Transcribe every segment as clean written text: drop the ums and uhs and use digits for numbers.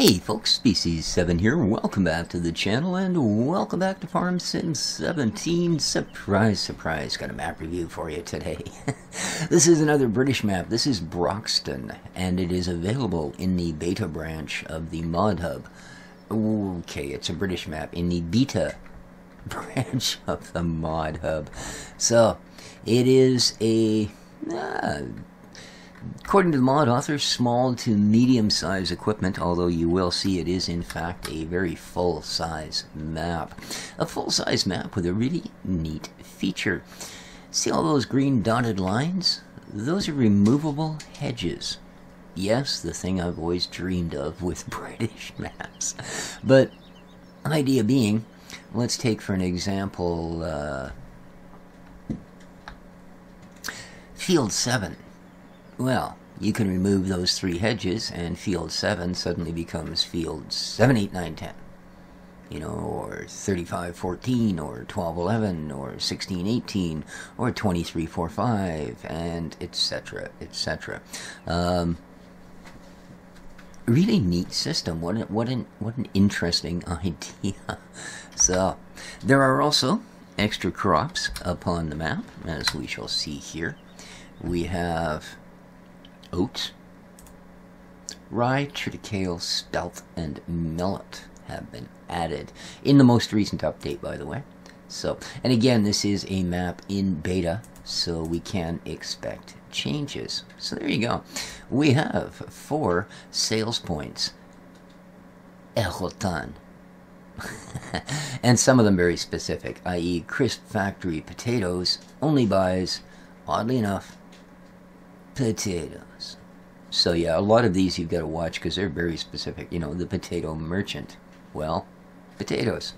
Hey folks, Species7 here. Welcome back to the channel and welcome back to Farm Sim 17. Surprise, surprise, got a map review for you today. This is another British map. This is Broxton and it is available in the beta branch of the mod hub. Okay, it's a British map in the beta branch of the mod hub. So, it is a... according to the mod author, small to medium-size equipment, although you will see it is in fact a very full-size map. A full-size map with a really neat feature. See all those green dotted lines? Those are removable hedges. Yes, the thing I've always dreamed of with British maps. But, idea being, let's take for an example, Field 7. Well, you can remove those three hedges and Field 7 suddenly becomes Field 7, 8, 9, 10. You know, or 35, 14, or 12, 11, or 16, 18, or 23, 4, 5, and etc., etc. Really neat system. What an interesting idea. So, there are also extra crops upon the map, as we shall see here. We have oats, rye, triticale, spelt, and millet have been added in the most recent update, by the way. So, and again, this is a map in beta, so we can expect changes. So there you go. We have 4 sales points. Clutton. And some of them very specific, i.e. crisp factory potatoes only buys, oddly enough, potatoes. So yeah, a lot of these you've got to watch because they're very specific. You know, the potato merchant. Well, potatoes.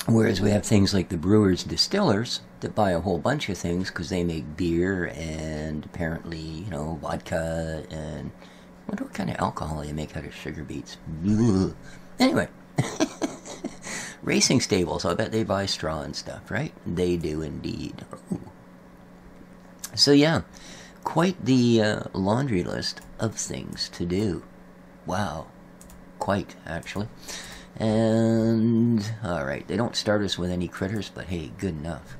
Whereas we have things like the brewers, distillers that buy a whole bunch of things because they make beer and apparently, you know, vodka and I wonder what kind of alcohol they make out of sugar beets. Anyway. Racing stables, I bet they buy straw and stuff, right? They do indeed. Ooh. So yeah, quite the laundry list of things to do. Wow, quite actually. And alright, they don't start us with any critters, but hey, good enough.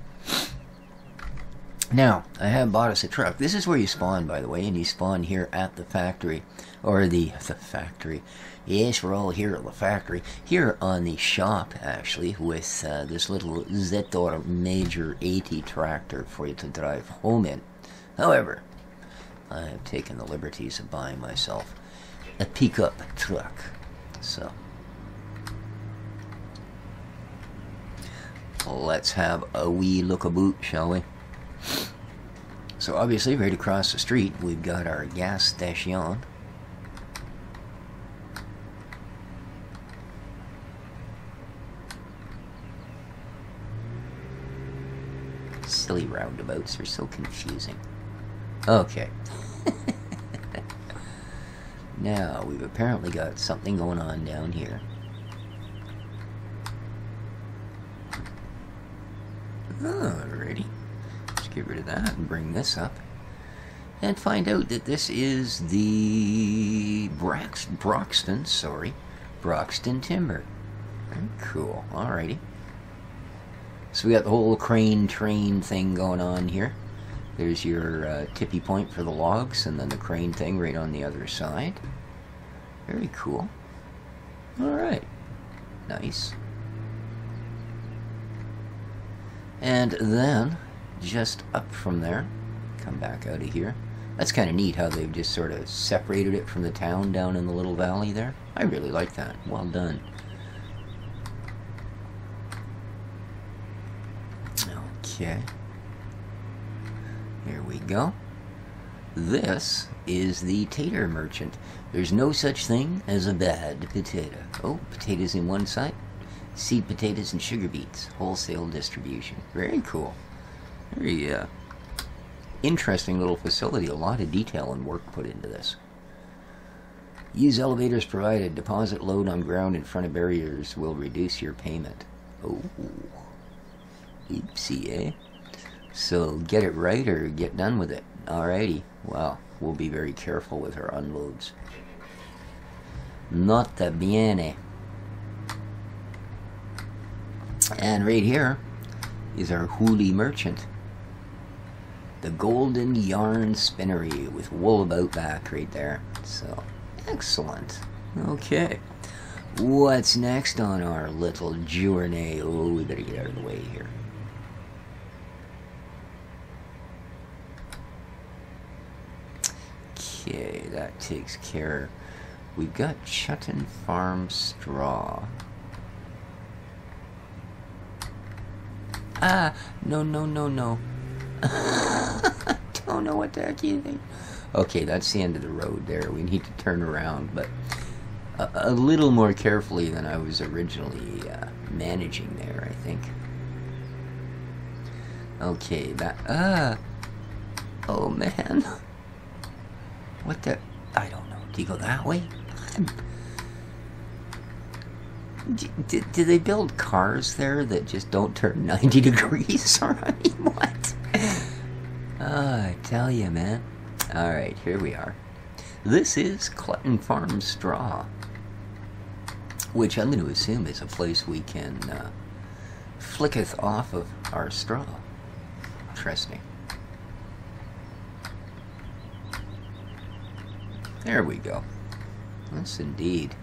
Now, I have bought us a truck. This is where you spawn, by the way, and you spawn here at the factory, or the factory. Yes, we're all here at the factory. Here on the shop, actually, with this little Zetor Major 80 tractor for you to drive home in. However, I have taken the liberties of buying myself a pickup truck. So, let's have a wee look-a-boot, shall we? So obviously, right across the street, we've got our gas station. Silly roundabouts are so confusing. Okay. Now, we've apparently got something going on down here. Alrighty. Let's get rid of that and bring this up. And find out that this is the Broxton timber. Very cool. Alrighty. So we got the whole crane train thing going on here. There's your tippy point for the logs, and then the crane thing right on the other side. Very cool. Alright. Nice. And then, just up from there, come back out of here. That's kind of neat how they've just sort of separated it from the town down in the little valley there. I really like that. Well done. Okay. Here we go. This is the tater merchant. There's no such thing as a bad potato. Oh, potatoes in one side. Seed potatoes and sugar beets. Wholesale distribution. Very cool. Very interesting little facility. A lot of detail and work put into this. Use elevators provided. Deposit load on ground in front of barriers will reduce your payment. Oh. Oopsie, eh? So get it right or get done with it. Alrighty. Well, we'll be very careful with our unloads. Nota bene. And right here is our Hooli merchant. The Golden Yarn Spinnery with wool about back right there. So, excellent. Okay. What's next on our little journey? Oh, we better get out of the way here. Okay, that takes care. We've got Clutton Farm straw. Ah, no. I don't know what the heck you think. Okay, that's the end of the road there. We need to turn around, but a little more carefully than I was originally managing there, I think. Okay, that... oh, man. What the... I don't know. Do you go that way? Do they build cars there that just don't turn 90 degrees? Or I mean, what? I tell you, man. Alright, here we are. This is Clutton Farm straw, which I'm going to assume is a place we can flicketh off of our straw. Interesting. There we go. Yes, indeed.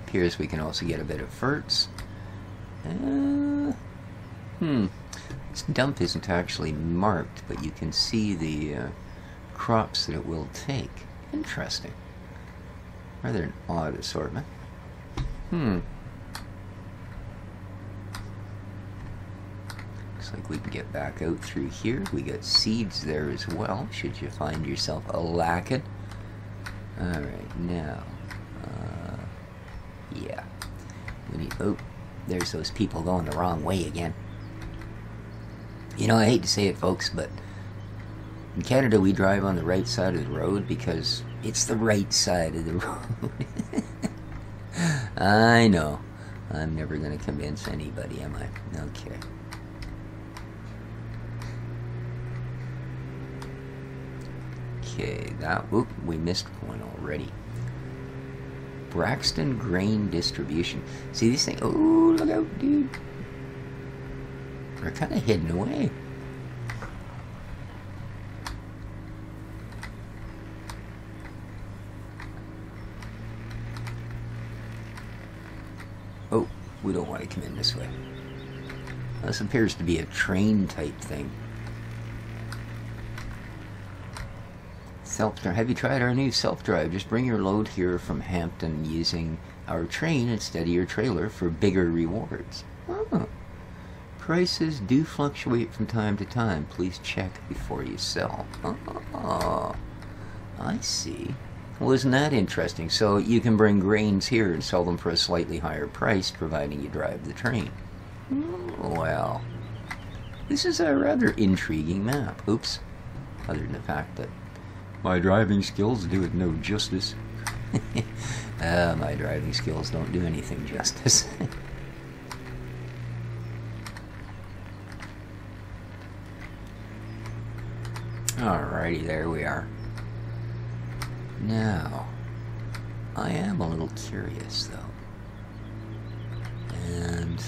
Appears we can also get a bit of ferts. This dump isn't actually marked, but you can see the crops that it will take. Interesting. Rather an odd assortment. Looks like we can get back out through here. We got seeds there as well, should you find yourself a lacking. Alright, now... yeah. We need... oh, there's those people going the wrong way again. You know, I hate to say it, folks, but in Canada we drive on the right side of the road because it's the right side of the road. I know. I'm never going to convince anybody, am I? Okay. Okay, that... oop, we missed one already. Broxton grain distribution. See these things? Oh, look out, dude. They're kind of hidden away. Oh, we don't want to come in this way. This appears to be a train type thing. Self-drive. Have you tried our new self-drive? Just bring your load here from Hampton using our train instead of your trailer for bigger rewards. Oh. Prices do fluctuate from time to time. Please check before you sell. Oh, I see. Well, isn't that interesting? So you can bring grains here and sell them for a slightly higher price, providing you drive the train. Well, this is a rather intriguing map. Oops. Other than the fact that my driving skills do it no justice. My driving skills don't do anything justice. Alrighty, there we are. Now, I am a little curious, though. And...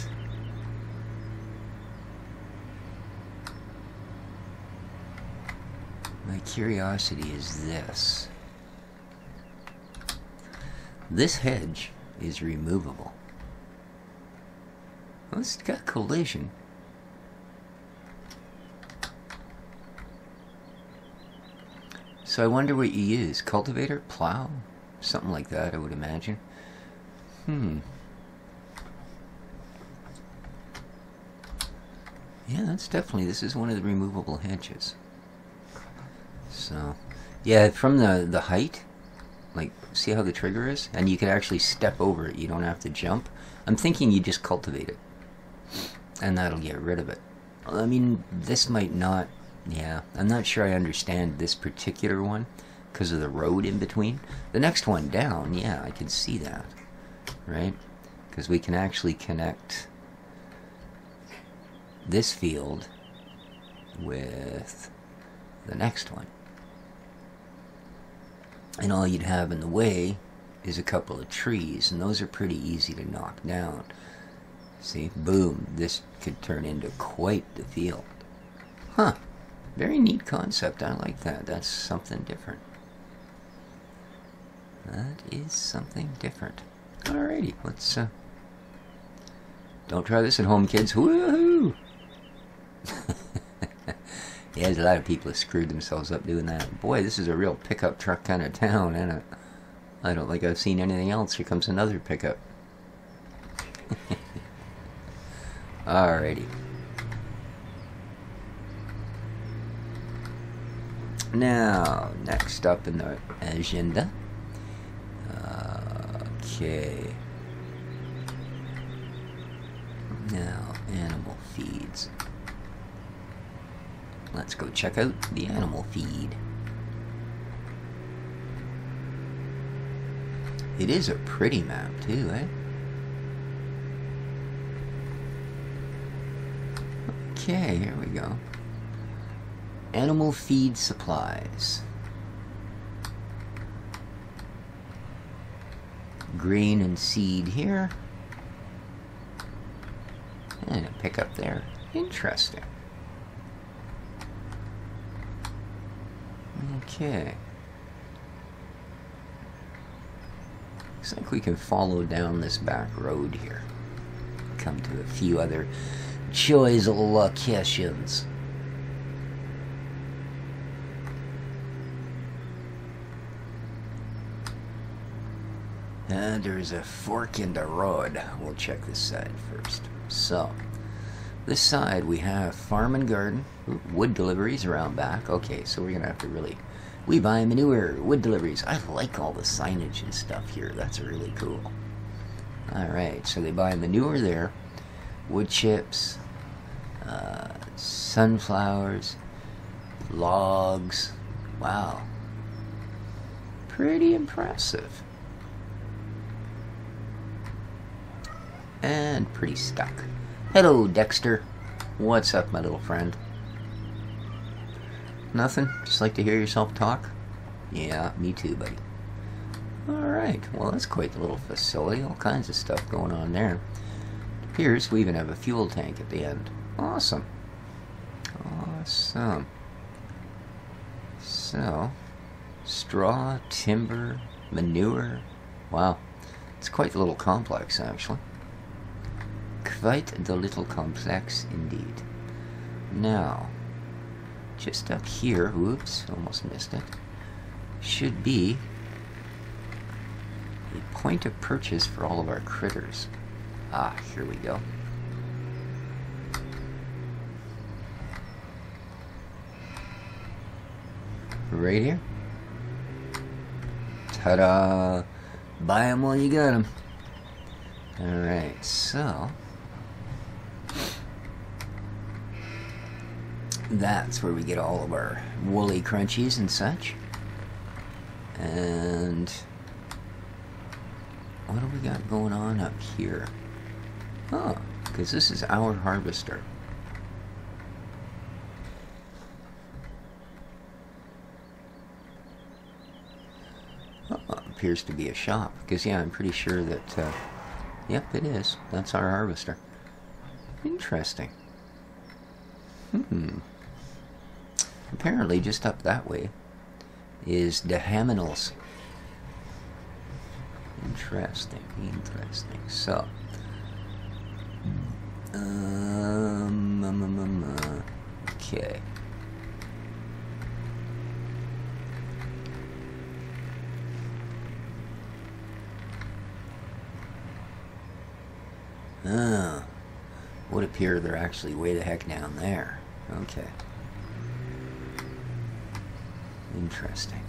my curiosity is this. This hedge is removable. Well, it's got collision. So I wonder what you use. Cultivator? Plow? Something like that, I would imagine. Yeah, that's definitely... this is one of the removable hedges. So, yeah, from the height, like, see how the trigger is? And you could actually step over it. You don't have to jump. I'm thinking you just cultivate it. And that'll get rid of it. I mean, this might not... yeah, I'm not sure I understand this particular one because of the road in between. The next one down, yeah, I can see that, right? Because we can actually connect this field with the next one. And all you'd have in the way is a couple of trees, and those are pretty easy to knock down. See, boom, this could turn into quite the field. Huh, very neat concept. I like that. That's something different. That is something different. Alrighty, let's, don't try this at home, kids. Woohoo! Yeah, there's a lot of people that screwed themselves up doing that. Boy, this is a real pickup truck kind of town, isn't it? I don't think I've seen anything else. Here comes another pickup. Alrighty. Now, next up in the agenda. Okay. Now, animal feeds. Let's go check out the animal feed. It is a pretty map too, eh? Okay, here we go. Animal feed supplies. Grain and seed here. And a pickup there. Interesting. Okay. Looks like we can follow down this back road here. Come to a few other choice locations. And there's a fork in the road. We'll check this side first. So, this side we have farm and garden. Ooh, wood deliveries around back. Okay, so we're gonna have to really... We buy manure, wood deliveries. I like all the signage and stuff here. That's really cool. Alright, so they buy manure there. Wood chips. Sunflowers. Logs. Wow. Pretty impressive. And pretty stuck. Hello, Dexter. What's up, my little friend? Nothing? Just like to hear yourself talk? Yeah, me too, buddy. Alright, well that's quite the little facility. All kinds of stuff going on there. It appears we even have a fuel tank at the end. Awesome. Awesome. So, straw, timber, manure. Wow. It's quite the little complex, actually. Quite the little complex indeed. Now, just up here, whoops, almost missed it, should be a point of purchase for all of our critters. Ah, here we go. Right here. Ta-da! Buy them while you got them. Alright, so... that's where we get all of our woolly crunchies and such. And... what do we got going on up here? Oh, because this is our harvester. Oh, appears to be a shop. Because, yeah, I'm pretty sure that... yep, it is. That's our harvester. Interesting. Apparently, just up that way is the Haminals. Interesting, interesting. So, okay. Oh, would appear they're actually way the heck down there. Okay. Interesting.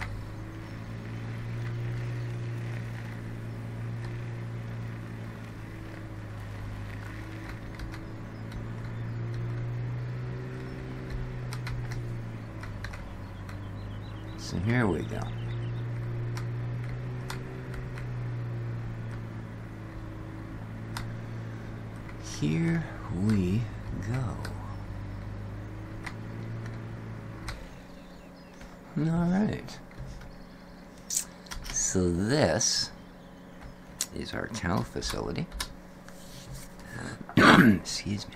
So here we go. Here we go. Alright. So this is our cow facility. Excuse me.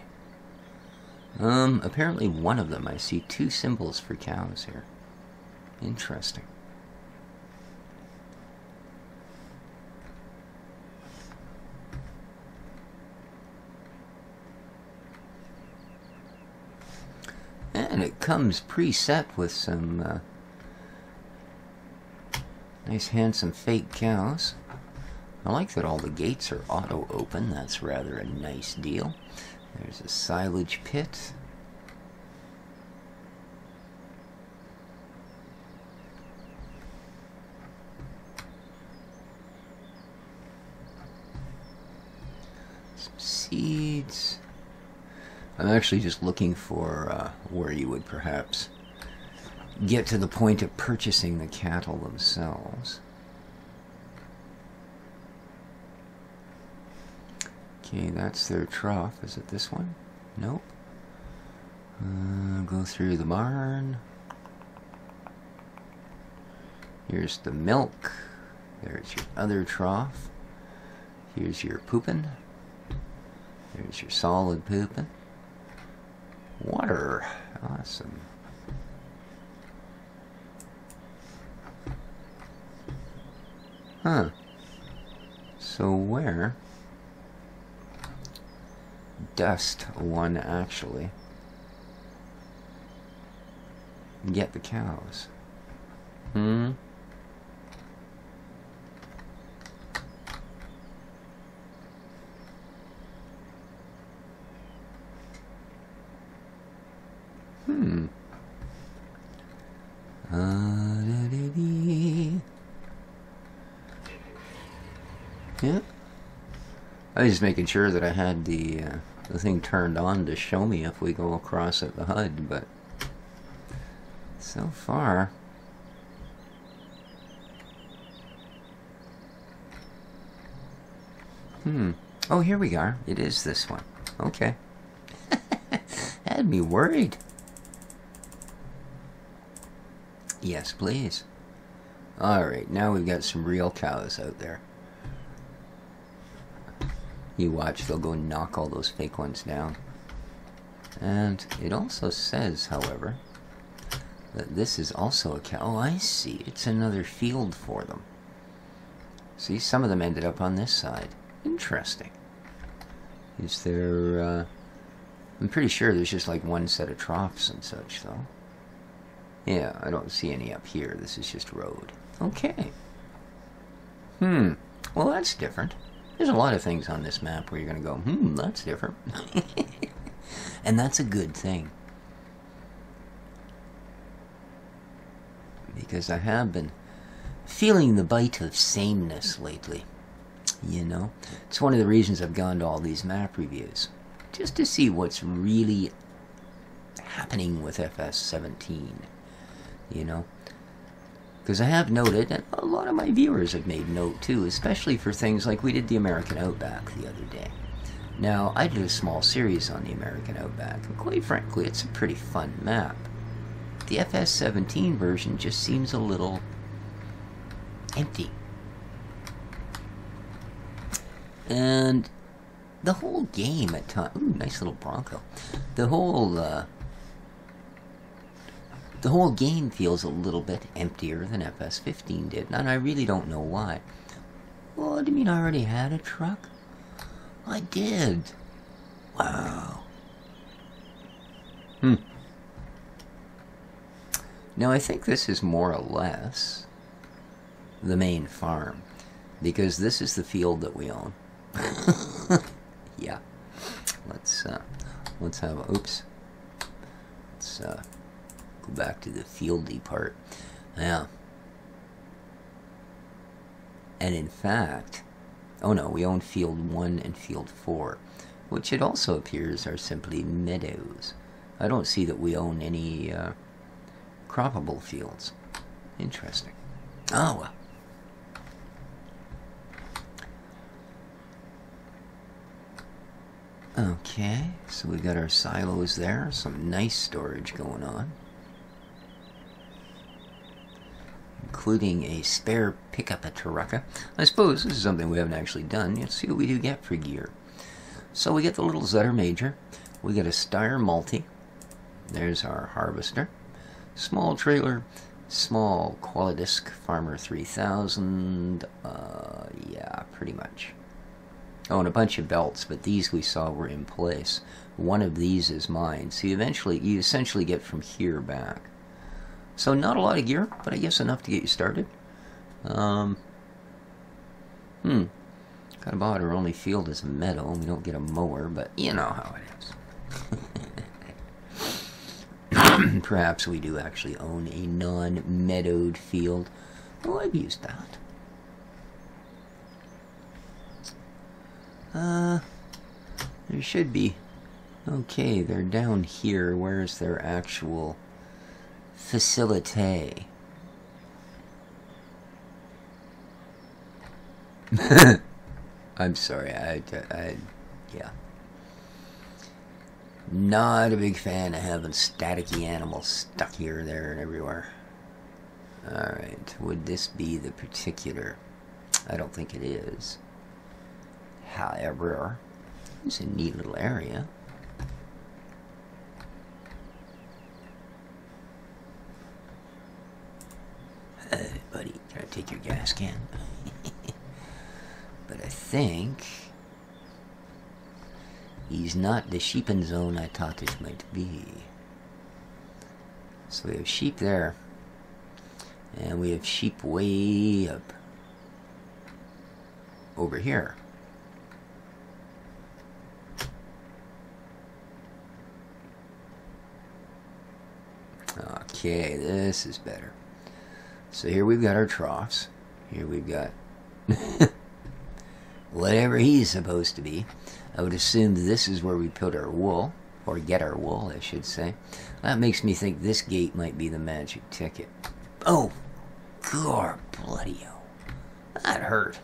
Apparently one of them, I see 2 symbols for cows here. Interesting. And it comes preset with some nice handsome fake cows. I like that all the gates are auto open. That's rather a nice deal. There's a silage pit. Some seeds. I'm actually just looking for where you would perhaps get to the point of purchasing the cattle themselves. Okay, that's their trough. Is it this one? Nope. Go through the barn. Here's the milk. There's your other trough. Here's your pooping. There's your solid pooping. Water. Awesome. Huh. So where does one actually get the cows? Hmm? Yeah. I was just making sure that I had the thing turned on to show me if we go across at the HUD, but so far oh, here we are. It is this one. Okay. Had me worried. Yes, please. Alright, now we've got some real cows out there. You watch, they'll go knock all those fake ones down. And it also says, however, that this is also a cow. Oh, I see. It's another field for them. See, some of them ended up on this side. Interesting. Is there, I'm pretty sure there's just like one set of troughs and such, though. Yeah, I don't see any up here. This is just road. Okay. Well, that's different. There's a lot of things on this map where you're going to go, that's different. And that's a good thing. Because I have been feeling the bite of sameness lately. You know? It's one of the reasons I've gone to all these map reviews. Just to see what's really happening with FS17. You know? Because I have noted, and a lot of my viewers have made note too, especially for things like we did the American Outback the other day. Now, I did a small series on the American Outback, and quite frankly, it's a pretty fun map. The FS17 version just seems a little empty. And the whole game at times... Ooh, nice little Bronco. The whole game feels a little bit emptier than FS15 did, and I really don't know why. Well, do you mean I already had a truck? I did. Wow. Now, I think this is more or less the main farm, because this is the field that we own. Yeah. Let's have... Oops. Let's go back to the fieldy part. Yeah. And in fact... Oh no, we own Field 1 and Field 4, which it also appears are simply meadows. I don't see that we own any croppable fields. Interesting. Oh, well. Okay, so we got our silos there. Some nice storage going on. including a spare pickup at Taraka. I suppose this is something we haven't actually done. Let's see what we do get for gear. So we get the little Zetter Major. We get a Steyr Multi. There's our harvester. Small trailer. Small Qualidisc Farmer 3000. Yeah, pretty much. Oh, and a bunch of belts, but these we saw were in place. One of these is mine. So you essentially get from here back. So not a lot of gear, but I guess enough to get you started. Kind of odd our only field is a meadow. We don't get a mower, but you know how it is. Perhaps we do actually own a non-meadowed field. Well, I've used that. There should be. Okay, they're down here. Where's their actual facility? I'm sorry, yeah. Not a big fan of having staticky animals stuck here, there, and everywhere. Alright, would this be the particular? I don't think it is. However, it's a neat little area. Hey, buddy, can I take your gas can? But I think he's not the sheeping zone I thought this might be. So we have sheep there. And we have sheep way up over here. Okay, this is better. So here we've got our troughs. Here we've got whatever he's supposed to be. I would assume this is where we put our wool, or get our wool, I should say. That makes me think this gate might be the magic ticket. Oh, God, bloody hell. That hurt.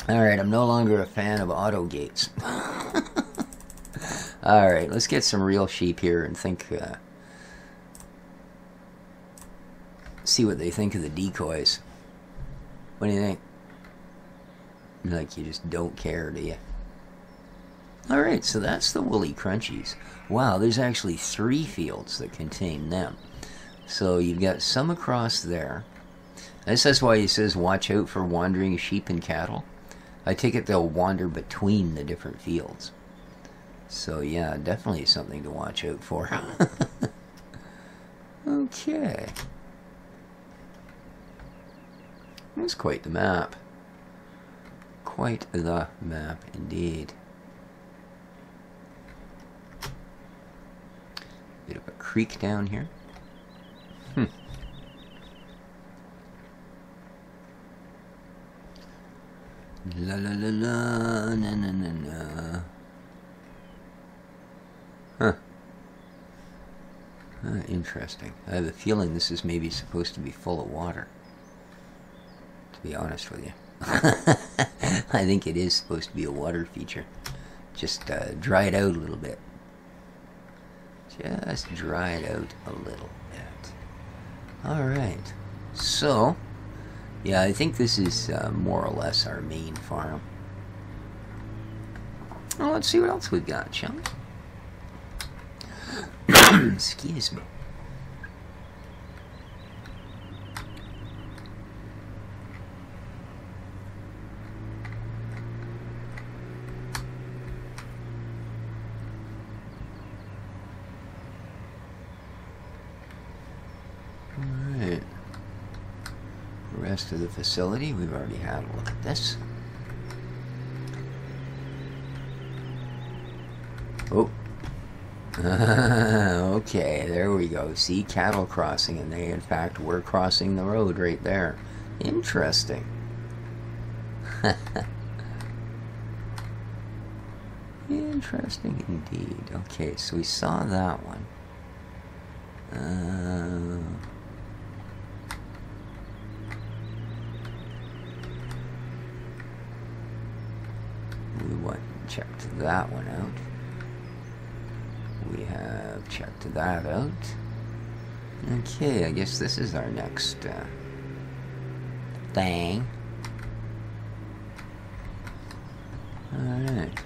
Alright, I'm no longer a fan of auto gates. Alright, let's get some real sheep here and think, see what they think of the decoys. What do you think? Like, you just don't care, do you? Alright, so that's the woolly crunchies. Wow, there's actually 3 fields that contain them. So you've got some across there. That's why he says watch out for wandering sheep and cattle. I take it they'll wander between the different fields. So yeah, definitely something to watch out for. Okay. That's quite the map. Quite the map indeed. Bit of a creek down here. La la la la, na na na na. Huh. Interesting. I have a feeling this is maybe supposed to be full of water. To be honest with you. I think it is supposed to be a water feature. Just dry it out a little bit. Just dry it out a little bit. Alright. So, yeah, I think this is more or less our main farm. Well, let's see what else we've got, shall we? Excuse me. Alright. The rest of the facility, we've already had a look at this. Oh. Okay, there we go. See, cattle crossing, and they in fact were crossing the road right there. Interesting. Interesting indeed. Okay, so we saw that one. We went and checked that one out. We have checked that out. Okay, I guess this is our next thing. Alright.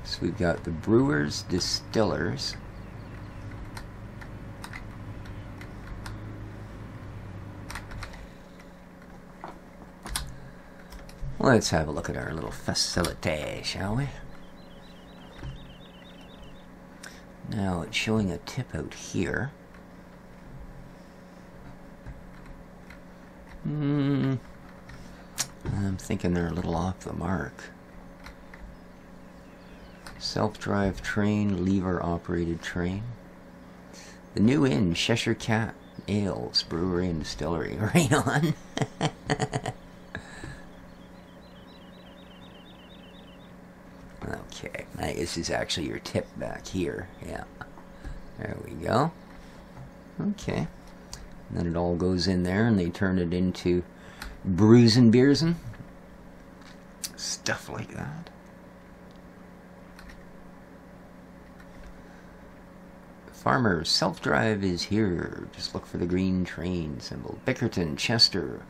So we've got the brewers, distillers. Let's have a look at our little facility, shall we? Now it's showing a tip out here. I'm thinking they're a little off the mark. Self-drive train, lever-operated train. The new inn, Cheshire Cat Ales, Brewery and Distillery. Right on. Okay, this is actually your tip back here. Yeah. There we go. Okay. And then it all goes in there and they turn it into brews and beers and stuff like that. Farmers, self-drive is here. Just look for the green train symbol. Bickerton, Chester,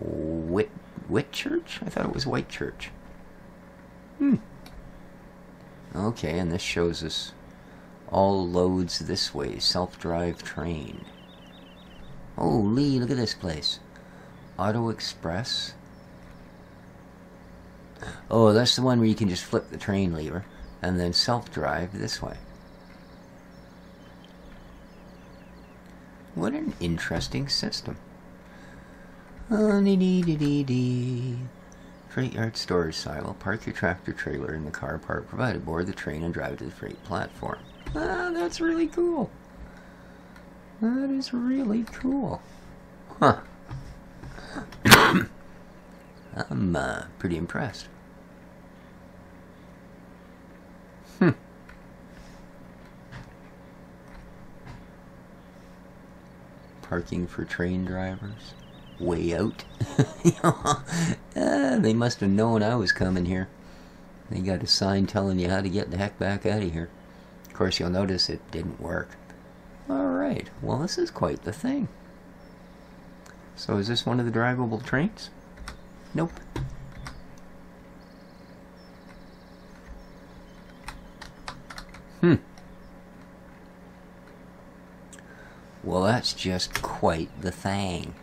Whitchurch? I thought it was Whitechurch. Okay, and this shows us all loads this way. Self-drive train. Holy, look at this place. Auto Express. Oh, that's the one where you can just flip the train lever and then self-drive this way. What an interesting system. Freight yard storage silo. Park your tractor trailer in the car park provided. Board the train and drive to the freight platform. Ah, that's really cool. That is really cool. Huh. I'm pretty impressed. Parking for train drivers. Way out. They must have known I was coming here. They got a sign telling you how to get the heck back out of here. Of course, you'll notice it didn't work. Alright, well this is quite the thing. So is this one of the drivable trains? Nope. Well, that's just quite the thing.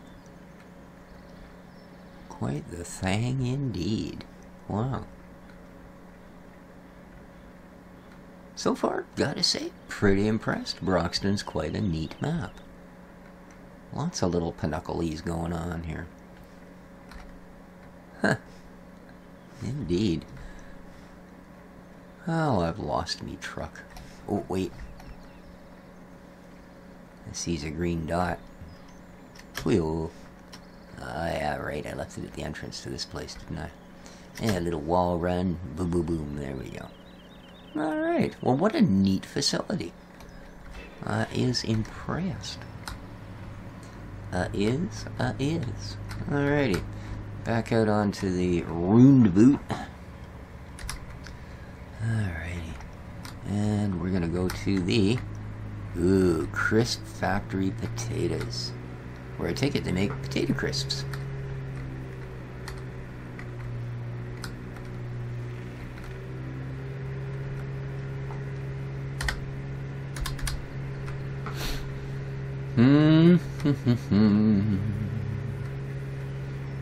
Quite the thing indeed. Wow. So far, gotta say, pretty impressed. Broxton's quite a neat map. Lots of little pinocchles going on here. Huh. Indeed. Oh, I've lost me truck. Oh, wait. I sees a green dot. Wheel. Yeah, right. I left it at the entrance to this place, didn't I? Yeah, a little wall run. Boom, boom, boom. There we go. Alright. Well, what a neat facility. Is impressed. Is. Alrighty. Back out onto the round boot. Alrighty. And we're gonna go to the crisp factory potatoes. Where I take it they make potato crisps.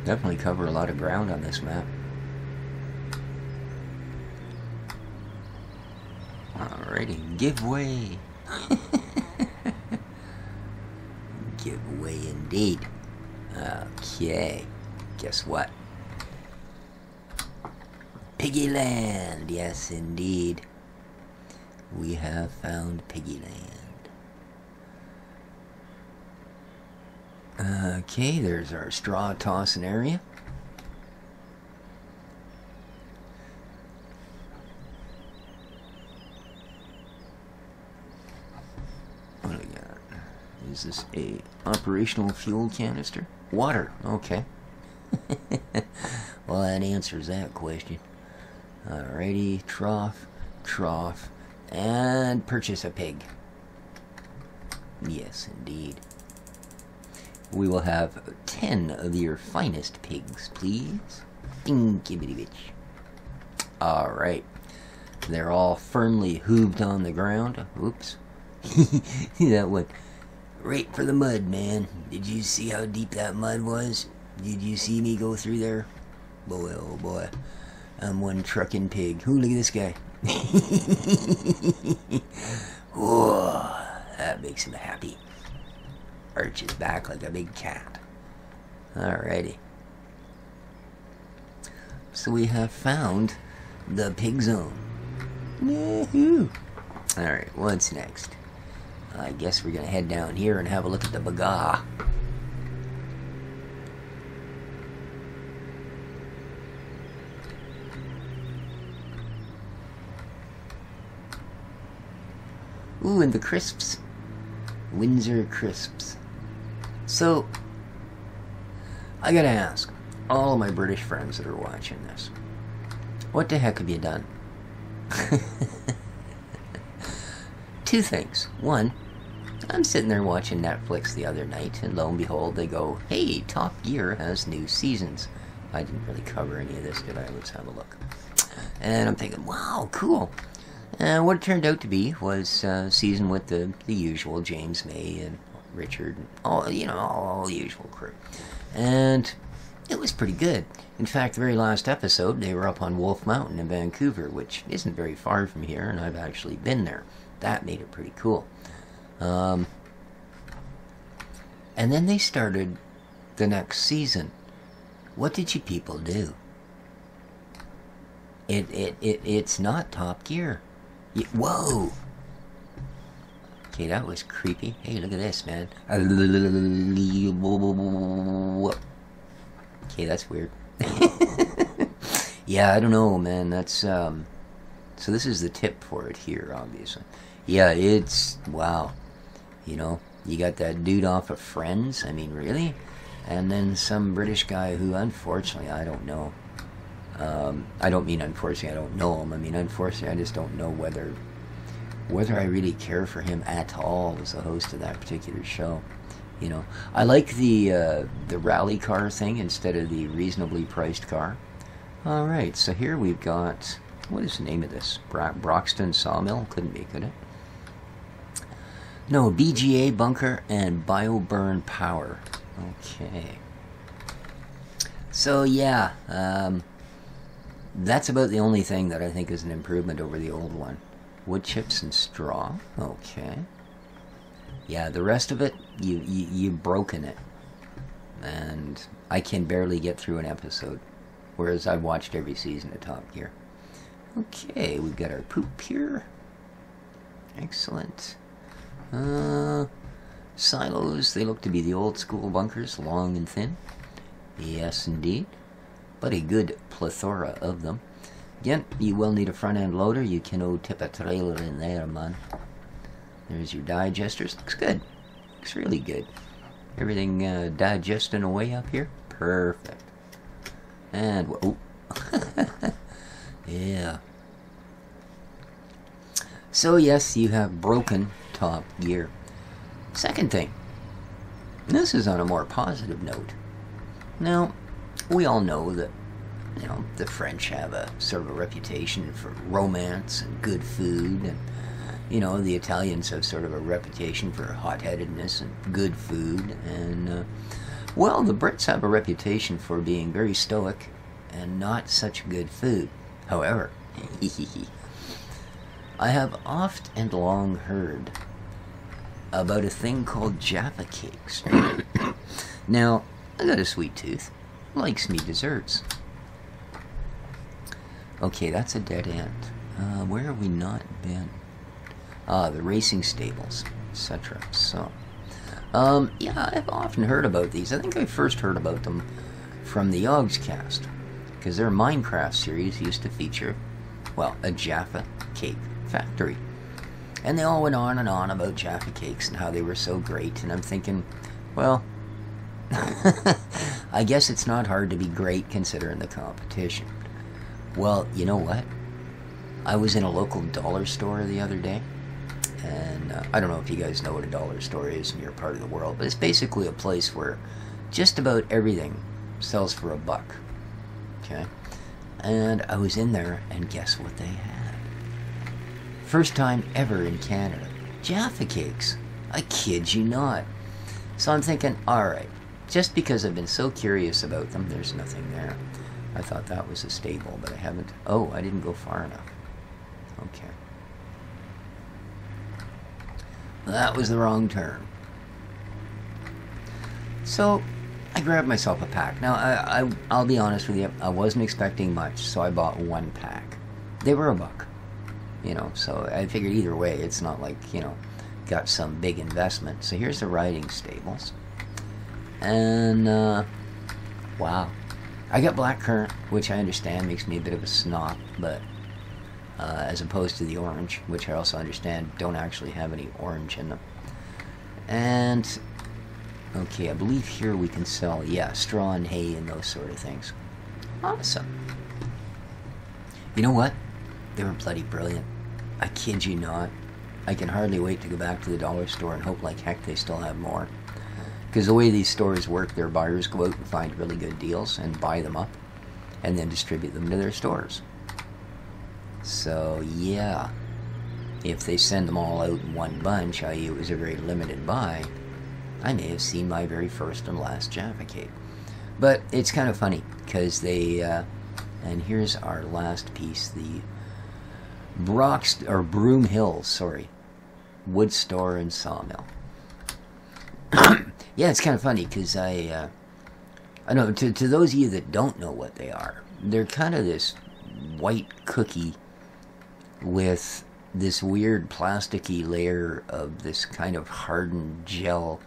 Definitely cover a lot of ground on this map. Alrighty, give way. Give way indeed. Okay, guess what? Piggyland, yes indeed. We have found Piggyland. Okay, there's our straw tossing area. What do we got? Is this a operational fuel canister? Water, okay. Well, that answers that question. Alrighty, trough, trough, and purchase a pig. Yes, indeed. We will have 10 of your finest pigs, please. Dinky bitty bitch. Alright. They're all firmly hooved on the ground. Oops. That went right for the mud, man. Did you see how deep that mud was? Did you see me go through there? Boy, oh boy. I'm one trucking pig. Ooh, look at this guy. Whoa, that makes him happy. Arches back like a big cat. Alrighty. So we have found the pig zone. Woohoo! Alright, what's next? I guess we're gonna head down here and have a look at the Baga. Ooh, and the crisps. Windsor crisps. So, I gotta ask all of my British friends that are watching this, what the heck have you done? Two things. One, I'm sitting there watching Netflix the other night, and lo and behold, they go, hey, Top Gear has new seasons. I didn't really cover any of this, did I? Let's have a look. And I'm thinking, wow, cool. And what it turned out to be was a season with the usual James May and Richard, all the usual crew. And it was pretty good. In fact, the very last episode, they were up on Wolf Mountain in Vancouver, which isn't very far from here, and I've actually been there. That made it pretty cool. And then they started the next season. What did you people do? It's not Top Gear. Whoa! Okay, that was creepy. Hey, look at this, man. Okay, that's weird. Yeah, I don't know, man. That's, so this is the tip for it here, obviously. Yeah, it's, wow. You know, you got that dude off of Friends. I mean, really? And then some British guy who, unfortunately, I don't know. I don't mean unfortunately I don't know him. I mean, unfortunately, I just don't know whether I really care for him at all as a host of that particular show. You know, I like the rally car thing instead of the reasonably priced car. All right, so here we've got, what is the name of this? Broxton Sawmill? Couldn't be, could it? No, BGA bunker and bioburn power. Okay. So yeah, that's about the only thing that I think is an improvement over the old one. Wood chips and straw. Okay. Yeah, the rest of it, you've broken it. And I can barely get through an episode. Whereas I've watched every season of Top Gear. Okay, we've got our poop here. Excellent. Silos, they look to be the old school bunkers, long and thin. Yes, indeed. But a good plethora of them. Again, you will need a front end loader. You can tip a trailer in there, man. There's your digesters. Looks good. Looks really good. Everything digesting away up here. Perfect. And, oh. Yeah. So, yes, you have broken Top Gear. Second thing. This is on a more positive note. Now, we all know that, you know, the French have a sort of a reputation for romance and good food, and, you know, the Italians have sort of a reputation for hot-headedness and good food, and, well, the Brits have a reputation for being very stoic and not such good food. However, I have oft and long heard about a thing called Jaffa cakes. Now, I got a sweet tooth. Likes me desserts. Okay, that's a dead end. Where have we not been? The racing stables, etc. So, yeah, I've often heard about these. I think I first heard about them from the Yogscast, because their Minecraft series used to feature, well, a Jaffa cake factory. And they all went on and on about Jaffa cakes and how they were so great, and I'm thinking, well, I guess it's not hard to be great considering the competition. Well, you know what? I was in a local dollar store the other day, and I don't know if you guys know what a dollar store is in your part of the world, but it's basically a place where just about everything sells for $1. Okay? And I was in there, and guess what they had? First time ever in Canada. Jaffa cakes. I kid you not. So I'm thinking, alright, just because I've been so curious about them, there's nothing there. I thought that was a staple, but I haven't. Oh, I didn't go far enough. Okay. That was the wrong turn. So I grabbed myself a pack. Now, I'll be honest with you, I wasn't expecting much, so I bought 1 pack. They were $1. You know, so I figured either way, it's not like, you know, got some big investment. So here's the riding stables. And, wow. I got blackcurrant, which I understand makes me a bit of a snob, but as opposed to the orange, which I also understand don't actually have any orange in them. And, okay, I believe here we can sell, yeah, straw and hay and those sort of things. Awesome. You know what? They were bloody brilliant. I kid you not. I can hardly wait to go back to the dollar store and hope like heck they still have more. Because the way these stores work, their buyers go out and find really good deals and buy them up and then distribute them to their stores. So, yeah. If they send them all out in one bunch, i.e. it was a very limited buy, I may have seen my very first and last Jaffa cake. But it's kind of funny, because they, and here's our last piece, the Broxton, or Broom Hills, sorry, wood store and sawmill. Yeah, it's kind of funny, because I know, to those of you that don't know what they are, they're kind of this white cookie with this weird plasticky layer of this kind of hardened gel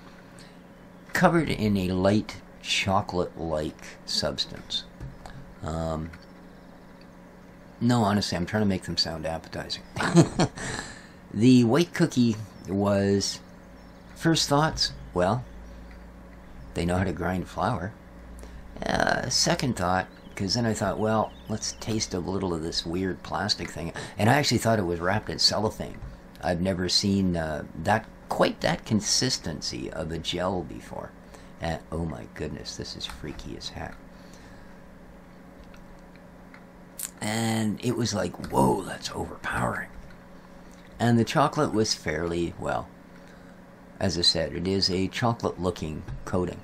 covered in a light chocolate-like substance. No, honestly, I'm trying to make them sound appetizing. The white cookie was, first thoughts, well, they know how to grind flour. Second thought, because then I thought, well, let's taste a little of this weird plastic thing. And I actually thought it was wrapped in cellophane. I've never seen quite that consistency of a gel before. And oh my goodness, this is freaky as heck. And it was like, whoa, that's overpowering. And the chocolate was fairly, well, as I said, it is a chocolate-looking coating.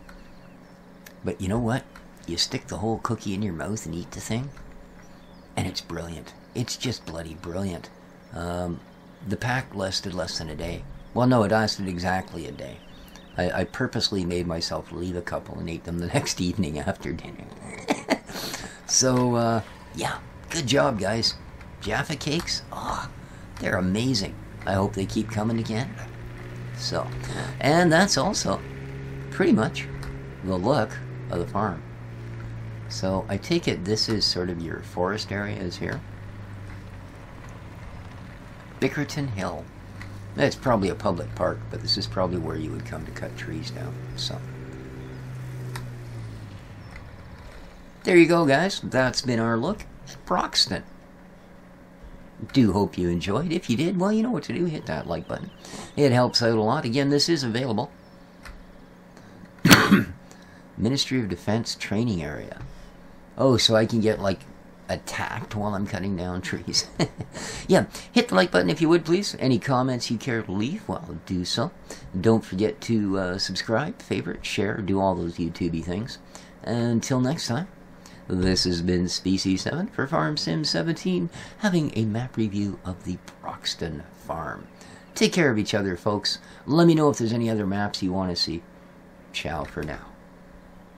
But you know what? You stick the whole cookie in your mouth and eat the thing, and it's brilliant. It's just bloody brilliant. The pack lasted less than a day. Well, no, it lasted exactly a day. I purposely made myself leave a couple and ate them the next evening after dinner. So, yeah, good job, guys. Jaffa cakes, they're amazing. I hope they keep coming to Canada. So, and that's also pretty much the look of the farm. So I take it this is sort of your forest areas here. Bickerton Hill. It's probably a public park, but this is probably where you would come to cut trees down. So there you go, guys. That's been our look at Broxton. Do hope you enjoyed. If you did, well, you know what to do. Hit that like button. It helps out a lot. Again, this is available. Ministry of Defense training area. Oh, so I can get, like, attacked while I'm cutting down trees. Yeah, hit the like button if you would, please. Any comments you care to leave, well, do so. Don't forget to subscribe, favorite, share, do all those YouTubey things. Until next time, this has been Species7 for Farm Sim 17, having a map review of the Broxton farm. Take care of each other, folks. Let me know if there's any other maps you want to see. Ciao for now.